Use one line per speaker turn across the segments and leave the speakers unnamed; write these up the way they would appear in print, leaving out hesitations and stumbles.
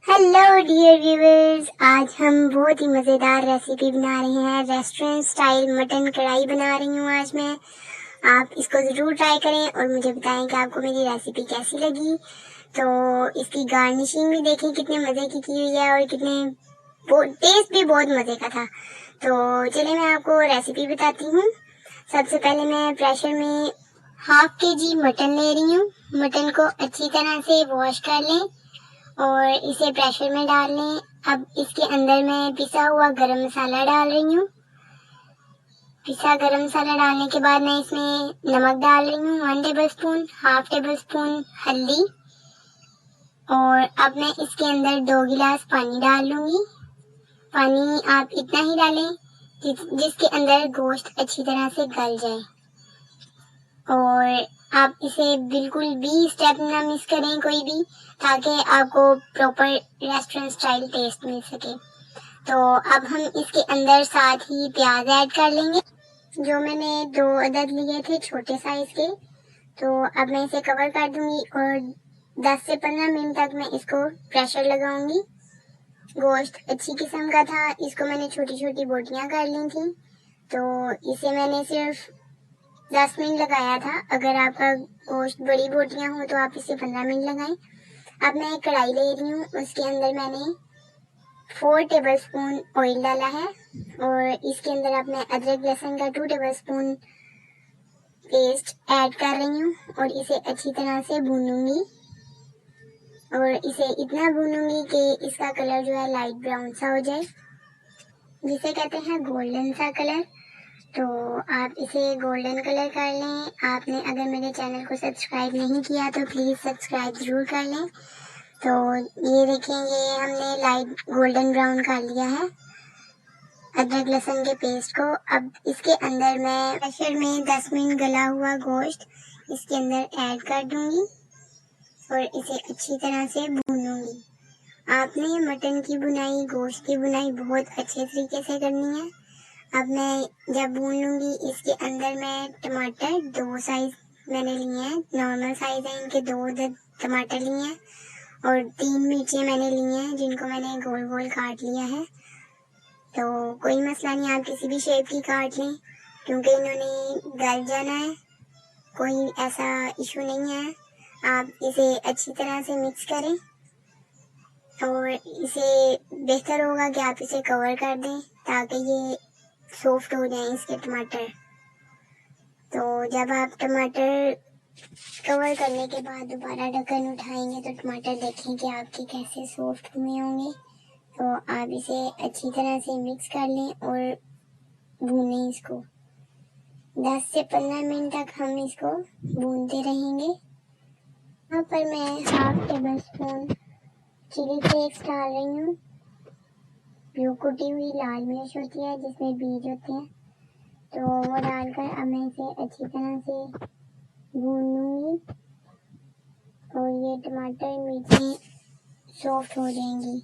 Hello dear viewers, आज हम बहुत ही मज़ेदार रेसिपी बना रहे हैं। रेस्टोरेंट स्टाइल मटन कढ़ाई बना रही हूँ आज मैं। आप इसको ज़रूर ट्राई करें और मुझे बताएं कि आपको मेरी रेसिपी कैसी लगी। तो इसकी गार्निशिंग भी देखें कितने मज़े की हुई है और टेस्ट भी बहुत मज़े का था। तो चलिए मैं आपको रेसिपी बताती हूँ। सबसे पहले मैं प्रेशर में हाफ केजी मटन ले रही हूँ। मटन को अच्छी तरह से वॉश कर लें और इसे प्रेशर में डाल लें। अब इसके अंदर मैं पिसा हुआ गरम मसाला डाल रही हूँ। पिसा गरम मसाला डालने के बाद मैं इसमें नमक डाल रही हूँ 1 table spoon, half table spoon हल्दी, और अब मैं इसके अंदर 2 गिलास पानी डाल लूँगी। पानी आप इतना ही डालें जिसके अंदर गोश्त अच्छी तरह से गल जाए, और आप इसे बिल्कुल भी स्टेप ना मिस करें कोई भी, ताकि आपको प्रॉपर रेस्टोरेंट स्टाइल टेस्ट मिल सके। तो अब हम इसके अंदर साथ ही प्याज ऐड कर लेंगे, जो मैंने 2 अदद लिए थे छोटे साइज के। तो अब मैं इसे कवर कर दूंगी और 10 से 15 मिनट तक मैं इसको प्रेशर लगाऊंगी। गोश्त अच्छी किस्म का था, इसको मैंने छोटी छोटी बोटियां कर ली थी। तो इसे मैंने सिर्फ 10 मिनट लगाया था। अगर आपका गोश्त बड़ी बोटियां हो तो आप इसे 15 मिनट लगाएं। अब मैं एक कढ़ाई ले रही हूँ, उसके अंदर मैंने 4 टेबल स्पून ऑयल डाला है, और इसके अंदर अब मैं अदरक लहसुन का 2 टेबल स्पून पेस्ट ऐड कर रही हूँ और इसे अच्छी तरह से भूनूंगी। और इसे इतना भूनूंगी कि इसका कलर जो है लाइट ब्राउन सा हो जाए, जिसे कहते हैं गोल्डन सा कलर। तो आप इसे गोल्डन कलर कर लें। आपने अगर मेरे चैनल को सब्सक्राइब नहीं किया तो प्लीज़ सब्सक्राइब ज़रूर कर लें। तो ये देखें, ये हमने लाइट गोल्डन ब्राउन कर लिया है अदरक लहसुन के पेस्ट को। अब इसके अंदर मैं प्रेशर में 10 मिनट गला हुआ गोश्त इसके अंदर ऐड कर दूंगी और इसे अच्छी तरह से भूनूंगी। आपने मटन की बुनाई, गोश्त की बुनाई बहुत अच्छे तरीके से करनी है। अब मैं जब भून लूंगी, इसके अंदर मैं टमाटर 2 साइज मैंने लिए हैं, नॉर्मल साइज है इनके, 2 टमाटर लिए हैं, और 3 मिर्चें मैंने ली हैं जिनको मैंने गोल गोल काट लिया है। तो कोई मसला नहीं, आप किसी भी शेप की काट लें क्योंकि इन्होंने गल जाना है, कोई ऐसा इशू नहीं है। आप इसे अच्छी तरह से मिक्स करें और इसे बेहतर होगा कि आप इसे कवर कर दें ताकि ये सॉफ्ट हो जाए इसके टमाटर। तो जब आप टमाटर कवर करने के बाद दोबारा ढक्कन उठाएंगे तो टमाटर देखें कि आपके कैसे सॉफ्ट हुए होंगे। तो आप इसे अच्छी तरह से मिक्स कर लें और भूनें इसको। 10 से 15 मिनट तक हम इसको भूनते रहेंगे। यहाँ पर मैं half tablespoon chilli flakes डाल रही हूँ। जो कुटी हुई लाल मिर्च होती है जिसमें बीज होते हैं, तो वो डालकर अब मैं इसे अच्छी तरह से भून लूँगी और ये टमाटर मिर्चें सॉफ्ट हो जाएंगी।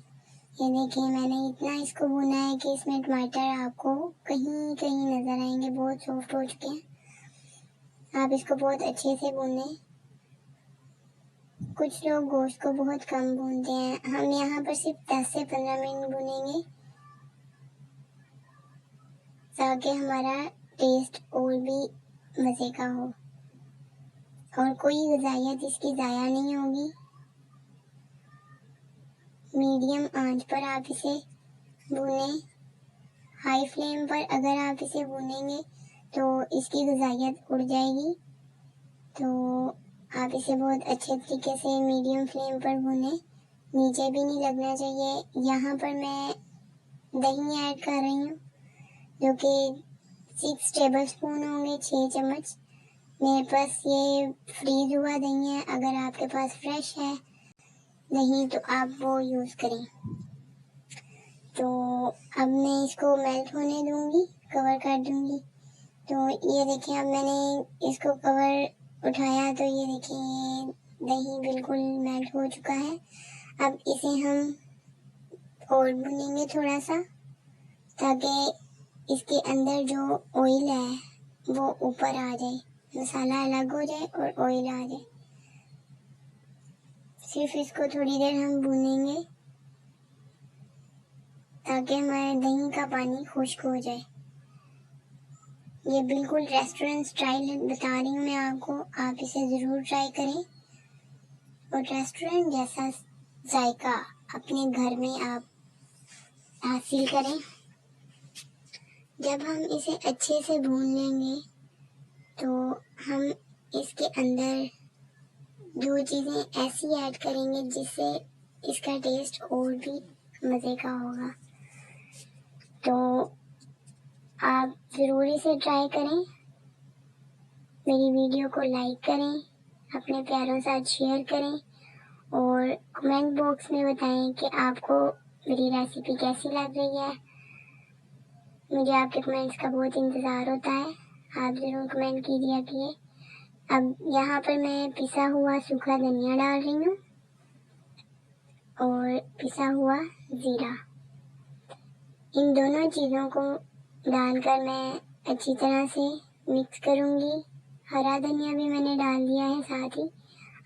ये देखिए, मैंने इतना इसको भुना है कि इसमें टमाटर आपको कहीं कहीं नजर आएंगे, बहुत सॉफ्ट हो चुके हैं। आप इसको बहुत अच्छे से भूनें। कुछ लोग गोश्त को बहुत कम भूनते हैं, हम यहाँ पर सिर्फ 10 से 15 मिनट भूनेंगे ताकि हमारा टेस्ट और भी मज़े का हो और कोई ग़िज़ाइयत इसकी ज़ाया नहीं होगी। मीडियम आंच पर आप इसे भूनें। हाई फ्लेम पर अगर आप इसे भूनेंगे तो इसकी ग़िज़ाइयत उड़ जाएगी। तो आप इसे बहुत अच्छे तरीके से मीडियम फ्लेम पर भूनें, नीचे भी नहीं लगना चाहिए। यहाँ पर मैं दही ऐड कर रही हूँ जो कि 6 टेबल स्पून होंगे, 6 चम्मच। मेरे पास ये फ्रीज हुआ दही है, अगर आपके पास फ्रेश है दही तो आप वो यूज़ करें। तो अब मैं इसको मेल्ट होने दूंगी, कवर कर दूंगी। तो ये देखिए, अब मैंने इसको कवर उठाया तो ये देखिए, ये दही बिल्कुल मेल्ट हो चुका है। अब इसे हम और भूनेंगे थोड़ा सा ताकि इसके अंदर जो ऑयल है वो ऊपर आ जाए, मसाला अलग हो जाए और ऑयल आ जाए। सिर्फ इसको थोड़ी देर हम भूनेंगे ताकि हमारे दही का पानी खुश्क हो जाए। ये बिल्कुल रेस्टोरेंट स्टाइल बता रही हूँ मैं आपको, आप इसे ज़रूर ट्राई करें और रेस्टोरेंट जैसा जायका अपने घर में आप हासिल करें। जब हम इसे अच्छे से भून लेंगे तो हम इसके अंदर जो चीज़ें ऐसी ऐड करेंगे जिससे इसका टेस्ट और भी मज़े का होगा। तो आप ज़रूर इसे ट्राई करें, मेरी वीडियो को लाइक करें, अपने प्यारों साथ शेयर करें और कमेंट बॉक्स में बताएं कि आपको मेरी रेसिपी कैसी लग रही है। मुझे आपके कमेंट्स का बहुत इंतज़ार होता है, आप ज़रूर कमेंट कीजिए। अब यहाँ पर मैं पिसा हुआ सूखा धनिया डाल रही हूँ और पिसा हुआ ज़ीरा। इन दोनों चीज़ों को डालकर मैं अच्छी तरह से मिक्स करूँगी। हरा धनिया भी मैंने डाल दिया है साथ ही।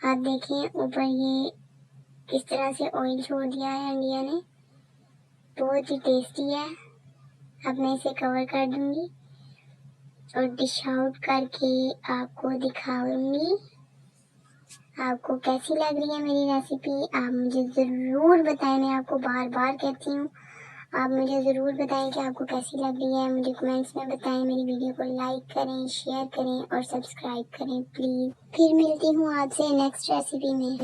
आप देखें ऊपर ये किस तरह से ऑयल छोड़ दिया है इंडिया ने, बहुत ही टेस्टी है। अब मैं इसे कवर कर दूँगी और डिश आउट करके आपको दिखाऊंगी आपको कैसी लग रही है मेरी रेसिपी। आप मुझे ज़रूर बताएं, मैं आपको बार बार कहती हूँ, आप मुझे ज़रूर बताएं कि आपको कैसी लग रही है। मुझे कमेंट्स में बताएं, मेरी वीडियो को लाइक करें, शेयर करें और सब्सक्राइब करें प्लीज़। फिर मिलती हूँ आपसे नेक्स्ट रेसिपी में।